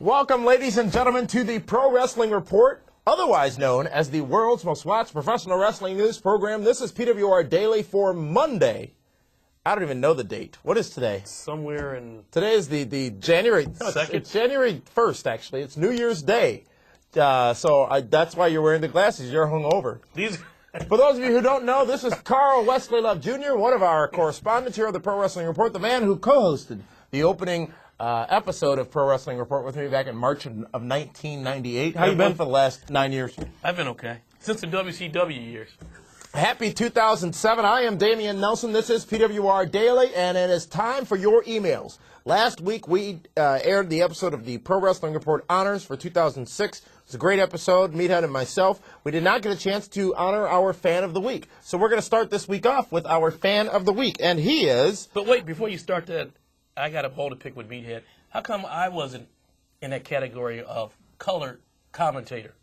Welcome, ladies and gentlemen, to the Pro Wrestling Report, otherwise known as the world's most watched professional wrestling news program. This is PWR Daily for Monday. I don't even know the date. What is today? Somewhere in... Today is the January... It's January 1st, actually. It's New Year's Day. That's why you're wearing the glasses. You're hungover. For those of you who don't know, this is Carl Wesley Love Jr., one of our correspondents here at the Pro Wrestling Report, the man who co-hosted the opening episode of Pro Wrestling Report with me back in March of 1998. How you been for the last 9 years? I've been okay. Since the WCW years. Happy 2007. I am Damian Nelson. This is PWR Daily, and it is time for your emails. Last week, we aired the episode of the Pro Wrestling Report Honors for 2006. It was a great episode, Meathead and myself. We did not get a chance to honor our Fan of the Week. So we're going to start this week off with our Fan of the Week, and he is... But wait, before you start that, I got a bone to pick with Meathead. How come I wasn't in that category of color commentator?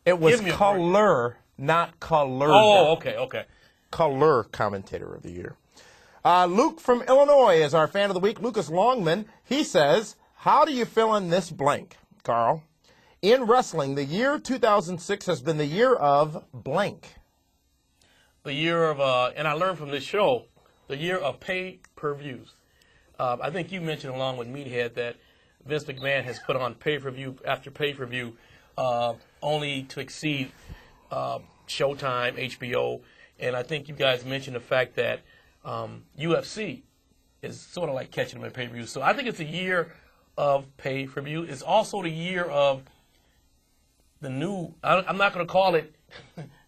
It was color, not color. Oh, okay. Color commentator of the year. Luke from Illinois is our Fan of the Week. Lucas Longman, he says, how do you fill in this blank, Carl? In wrestling, the year 2006 has been the year of blank. The year of, and I learned from this show, the year of pay-per-views. I think you mentioned along with Meathead that Vince McMahon has put on pay-per-view after pay-per-view only to exceed Showtime, HBO, and I think you guys mentioned the fact that UFC is sort of like catching them at pay-per-view. So I think it's a year of pay-per-view. It's also the year of the new, I'm not going to call it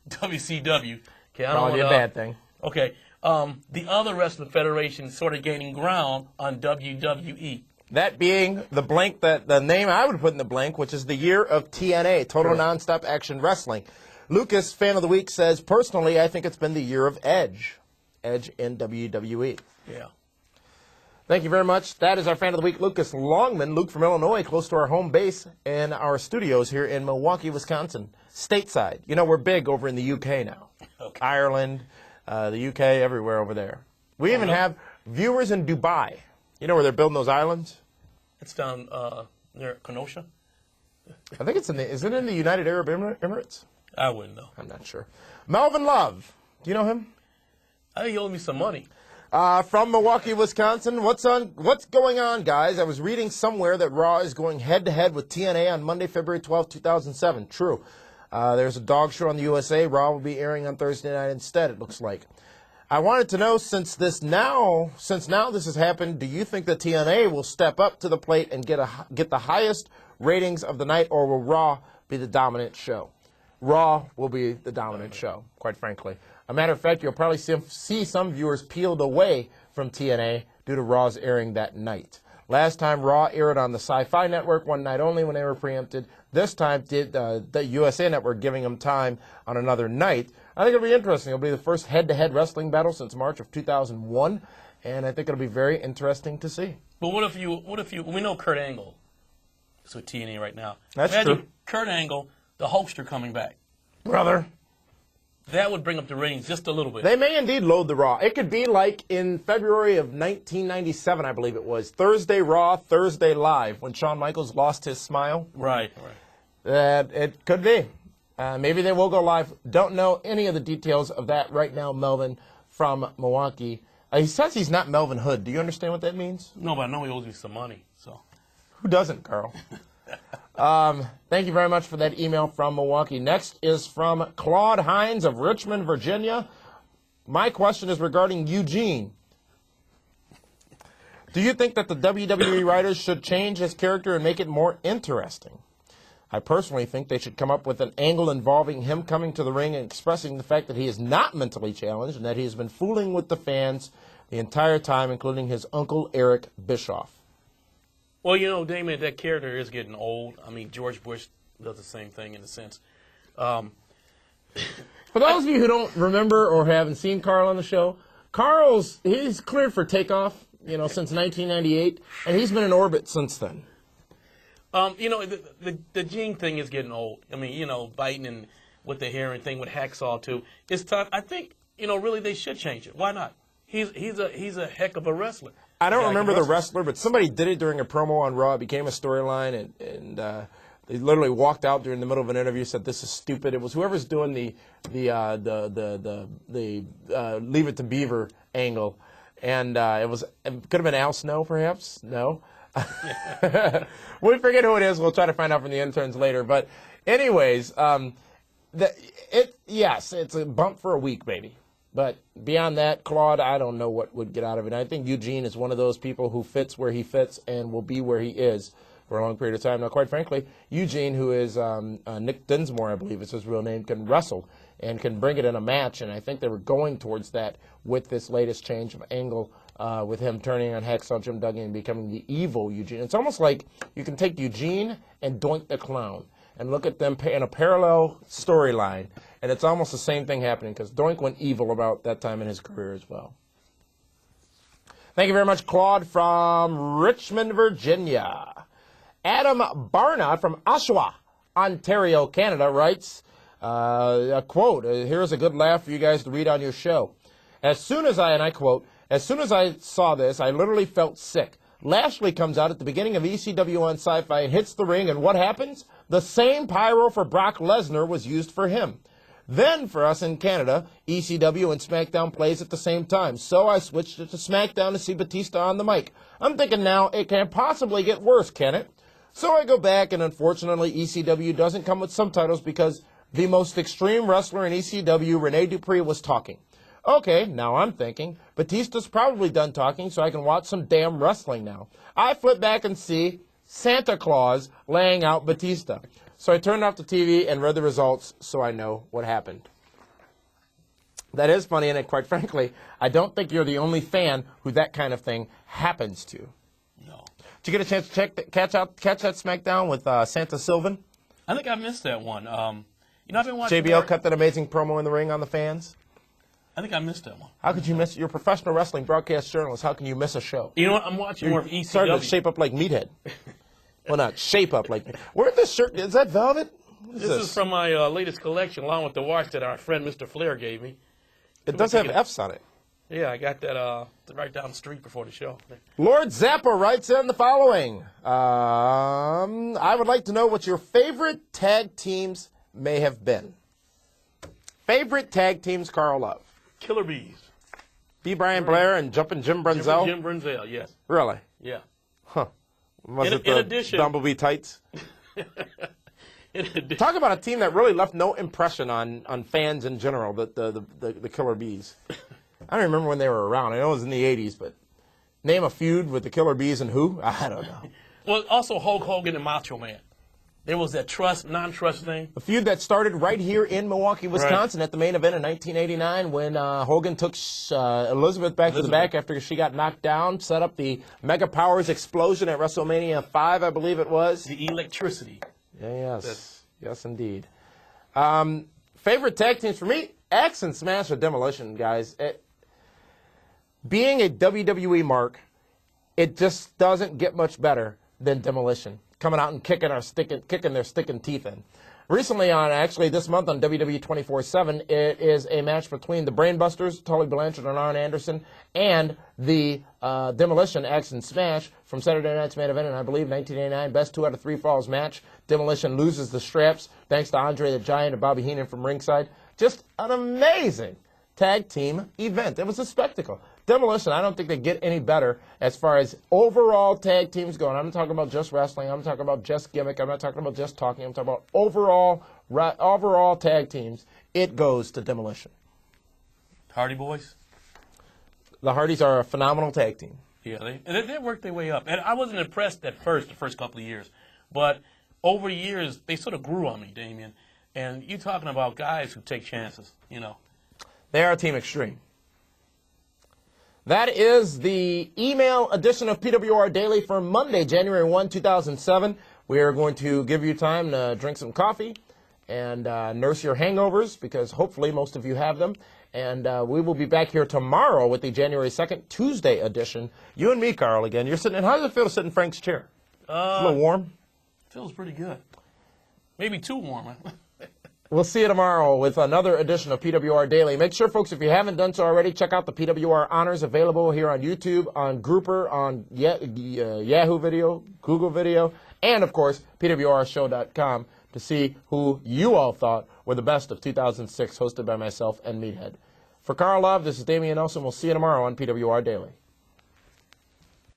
WCW. Okay, I don't Probably a bad thing. Okay. The other wrestling federation sort of gaining ground on WWE. That being the blank, the name I would put in the blank, which is the year of TNA, Total Nonstop Action Wrestling. Lucas, Fan of the Week, says, personally, I think it's been the year of Edge. Edge in WWE. Yeah. Thank you very much. That is our Fan of the Week, Lucas Longman. Luke from Illinois, close to our home base and our studios here in Milwaukee, Wisconsin. Stateside. You know, we're big over in the UK now. Okay. Ireland, the UK, everywhere over there. We even have viewers in Dubai. You know where they're building those islands? It's down near Kenosha. I think it's is it in the United Arab Emirates? I wouldn't know. I'm not sure. Melvin Love. Do you know him? I think he owed me some money. From Milwaukee, Wisconsin. What's going on, guys? I was reading somewhere that Raw is going head-to-head with TNA on Monday, February 12, 2007. True. There's a dog show on the USA. Raw will be airing on Thursday night instead, it looks like. I wanted to know, since now this has happened, do you think that TNA will step up to the plate and get the highest ratings of the night, or will Raw be the dominant show? Raw will be the dominant show, quite frankly. A matter of fact, you'll probably see some viewers peeled away from TNA due to Raw's airing that night. Last time, Raw aired on the Sci-Fi Network one night only when they were preempted. This time, did the USA Network giving them time on another night. I think it'll be interesting. It'll be the first head-to-head wrestling battle since March of 2001, and I think it'll be very interesting to see. But what if you? We know Kurt Angle is with TNA right now. That's Imagine true. Kurt Angle, the Hulkster, coming back. Brother. That would bring up the ratings just a little bit. They may indeed load the Raw. It could be like in February of 1997, I believe it was. Thursday Raw, Thursday Live, when Shawn Michaels lost his smile. Right. It could be. Maybe they will go live. Don't know any of the details of that right now, Melvin from Milwaukee. He says he's not Melvin Hood. Do you understand what that means? No, but I know he owes me some money. So. Who doesn't, Carl? Thank you very much for that email from Milwaukee. Next is from Claude Hines of Richmond, Virginia. My question is regarding Eugene. Do you think that the WWE writers should change his character and make it more interesting? I personally think they should come up with an angle involving him coming to the ring and expressing the fact that he is not mentally challenged and that he has been fooling with the fans the entire time, including his uncle Eric Bischoff. Well, you know, Damon, that character is getting old. I mean, George Bush does the same thing in a sense. For those of you who don't remember or haven't seen Carl on the show, he's cleared for takeoff, since 1998, and he's been in orbit since then. The gene thing is getting old. I mean, biting and with the hair and thing with hacksaw too. It's time. I think, really they should change it. Why not? He's a heck of a wrestler. I don't guy remember can the wrestler, but somebody did it during a promo on Raw. It became a storyline, and they literally walked out during the middle of an interview, said this is stupid. It was whoever's doing the Leave It to Beaver angle, and it could have been Al Snow, perhaps. No, we forget who it is. We'll try to find out from the interns later. But anyways, yes, it's a bump for a week, maybe. But beyond that, Claude, I don't know what would get out of it. I think Eugene is one of those people who fits where he fits and will be where he is for a long period of time. Now, quite frankly, Eugene, who is Nick Dinsmore, I believe is his real name, can wrestle and can bring it in a match. And I think they were going towards that with this latest change of angle with him turning on Hacksaw Jim Duggan and becoming the evil Eugene. It's almost like you can take Eugene and Doink the Clown and look at them in a parallel storyline. And it's almost the same thing happening because Doink went evil about that time in his career as well. Thank you very much, Claude from Richmond, Virginia. Adam Barna from Oshawa, Ontario, Canada, writes, a quote, here's a good laugh for you guys to read on your show. As soon as I quote, as soon as I saw this, I literally felt sick. Lashley comes out at the beginning of ECW on Sci-Fi and hits the ring, and what happens? The same pyro for Brock Lesnar was used for him. Then, for us in Canada, ECW and SmackDown plays at the same time, so I switched it to SmackDown to see Batista on the mic. I'm thinking now, it can't possibly get worse, can it? So I go back, and unfortunately, ECW doesn't come with subtitles because the most extreme wrestler in ECW, Rene Dupree, was talking. Okay, now I'm thinking, Batista's probably done talking, so I can watch some damn wrestling now. I flip back and see Santa Claus laying out Batista. So I turned off the TV and read the results so I know what happened. That is funny, and quite frankly, I don't think you're the only fan who that kind of thing happens to. No. Did you get a chance to catch that SmackDown with Santa Sylvan? I think I missed that one. I've been watching. JBL cut that amazing promo in the ring on the fans. I think I missed that one. How could you miss? You're a professional wrestling broadcast journalist. How can you miss a show? You know what? I'm watching more of ECW. Starting to shape up like Meathead. Well, not shape up like. Where's this shirt? Is that velvet? What is This is from my latest collection, along with the watch that our friend Mr. Flair gave me. It does have F's on it. Yeah, I got that right down the street before the show. Lord Zappa writes in the following. I would like to know what your favorite tag teams may have been. Favorite tag teams, Carl Love. Killer Bees. B. Brian Blair and Jumpin' Jim Brunzell? Jim Brunzell, yes. Really? Yeah. Huh. Was it In the addition, Bumblebee tights? Talk about a team that really left no impression on fans in general, the Killer Bees. I don't remember when they were around. I know it was in the 80s, but name a feud with the Killer Bees and who? I don't know. Well, also Hulk Hogan and Macho Man. There was that non-trust thing. A feud that started right here in Milwaukee, Wisconsin, at the main event in 1989 when Hogan took Elizabeth back to the back after she got knocked down, set up the Mega Powers explosion at WrestleMania 5, I believe it was. The electricity. Yes. Yes, indeed. Favorite tag teams for me? Axe and Smash or Demolition, guys. Being a WWE mark, it just doesn't get much better than Demolition. Coming out and kicking their sticking teeth in. Recently actually this month on WWE 24/7, it is a match between the Brainbusters, Tully Blanchard and Arn Anderson, and the Demolition, Axe and Smash from Saturday Night's main event, and I believe 1989, best 2 out of 3 falls match. Demolition loses the straps thanks to Andre the Giant and Bobby Heenan from ringside. Just an amazing tag team event. It was a spectacle. Demolition, I don't think they get any better as far as overall tag teams go. I'm not talking about just wrestling. I'm talking about just gimmick. I'm not talking about just talking. I'm talking about overall tag teams. It goes to Demolition. Hardy Boys? The Hardys are a phenomenal tag team. Yeah, they worked their way up. And I wasn't impressed at first, the first couple of years. But over years, they sort of grew on me, Damien. And you're talking about guys who take chances, you know. They are Team Extreme. That is the email edition of PWR Daily for Monday, January 1, 2007. We are going to give you time to drink some coffee and nurse your hangovers because hopefully most of you have them. And we will be back here tomorrow with the January 2nd, Tuesday edition. You and me, Carl, again. You're sitting in. How does it feel to sit in Frank's chair? A little warm? Feels pretty good. Maybe too warm. We'll see you tomorrow with another edition of PWR Daily. Make sure, folks, if you haven't done so already, check out the PWR Honors available here on YouTube, on Grouper, on Yahoo Video, Google Video, and, of course, PWRshow.com to see who you all thought were the best of 2006, hosted by myself and Meathead. For Carl Love, this is Damian Nelson. We'll see you tomorrow on PWR Daily.